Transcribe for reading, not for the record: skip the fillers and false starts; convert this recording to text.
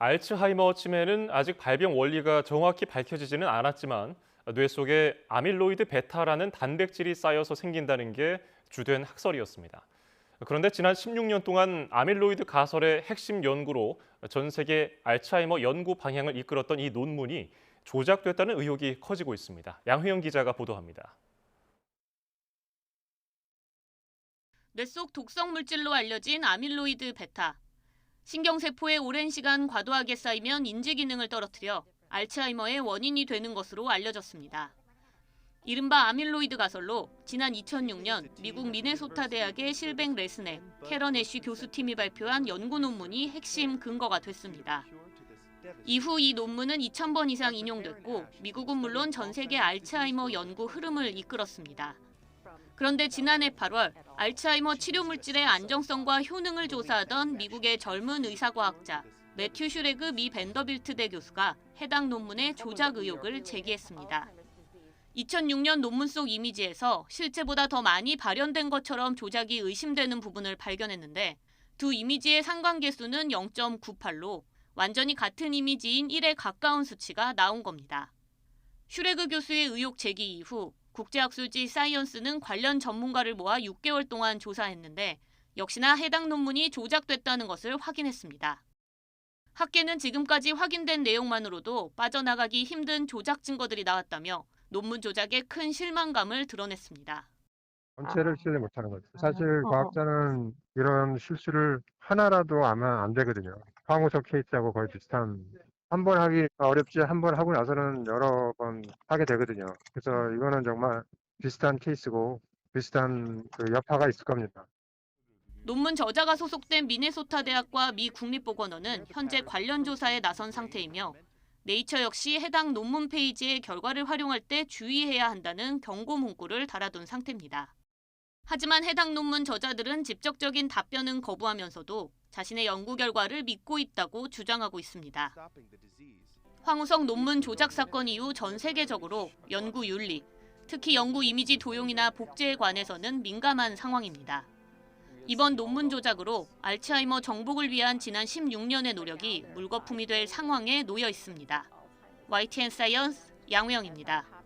알츠하이머 치매는 아직 발병 원리가 정확히 밝혀지지는 않았지만 뇌 속에 아밀로이드 베타라는 단백질이 쌓여서 생긴다는 게 주된 학설이었습니다. 그런데 지난 16년 동안 아밀로이드 가설의 핵심 연구로 전 세계 알츠하이머 연구 방향을 이끌었던 이 논문이 조작됐다는 의혹이 커지고 있습니다. 양회영 기자가 보도합니다. 뇌 속 독성 물질로 알려진 아밀로이드 베타. 신경세포에 오랜 시간 과도하게 쌓이면 인지 기능을 떨어뜨려 알츠하이머의 원인이 되는 것으로 알려졌습니다. 이른바 아밀로이드 가설로 지난 2006년 미국 미네소타 대학의 실뱅 레스넥, 캐런 애쉬 교수팀이 발표한 연구 논문이 핵심 근거가 됐습니다. 이후 이 논문은 2,000번 이상 인용됐고 미국은 물론 전 세계 알츠하이머 연구 흐름을 이끌었습니다. 그런데 지난해 8월 알츠하이머 치료 물질의 안정성과 효능을 조사하던 미국의 젊은 의사과학자 매튜 슈레그 미 벤더빌트대 교수가 해당 논문의 조작 의혹을 제기했습니다. 2006년 논문 속 이미지에서 실제보다 더 많이 발현된 것처럼 조작이 의심되는 부분을 발견했는데 두 이미지의 상관계수는 0.98로 완전히 같은 이미지인 1에 가까운 수치가 나온 겁니다. 슈레그 교수의 의혹 제기 이후 국제학술지 사이언스는 관련 전문가를 모아 6개월 동안 조사했는데 역시나 해당 논문이 조작됐다는 것을 확인했습니다. 학계는 지금까지 확인된 내용만으로도 빠져나가기 힘든 조작 증거들이 나왔다며 논문 조작에 큰 실망감을 드러냈습니다. 전체를 실내 못하는 거죠. 사실 과학자는 이런 실수를 하나라도 하면 안 되거든요. 황우석 케이스하고 거의 비슷한, 한 번 하기 어렵지 한 번 하고 나서는 여러 번 하게 되거든요. 그래서 이거는 정말 비슷한 케이스고 비슷한 그 여파가 있을 겁니다. 논문 저자가 소속된 미네소타 대학과 미 국립보건원은 현재 관련 조사에 나선 상태이며 네이처 역시 해당 논문 페이지에 결과를 활용할 때 주의해야 한다는 경고 문구를 달아둔 상태입니다. 하지만 해당 논문 저자들은 직접적인 답변은 거부하면서도 자신의 연구 결과를 믿고 있다고 주장하고 있습니다. 황우석 논문 조작 사건 이후 전 세계적으로 연구 윤리, 특히 연구 이미지 도용이나 복제에 관해서는 민감한 상황입니다. 이번 논문 조작으로 알츠하이머 정복을 위한 지난 16년의 노력이 물거품이 될 상황에 놓여 있습니다. YTN 사이언스 양회영입니다.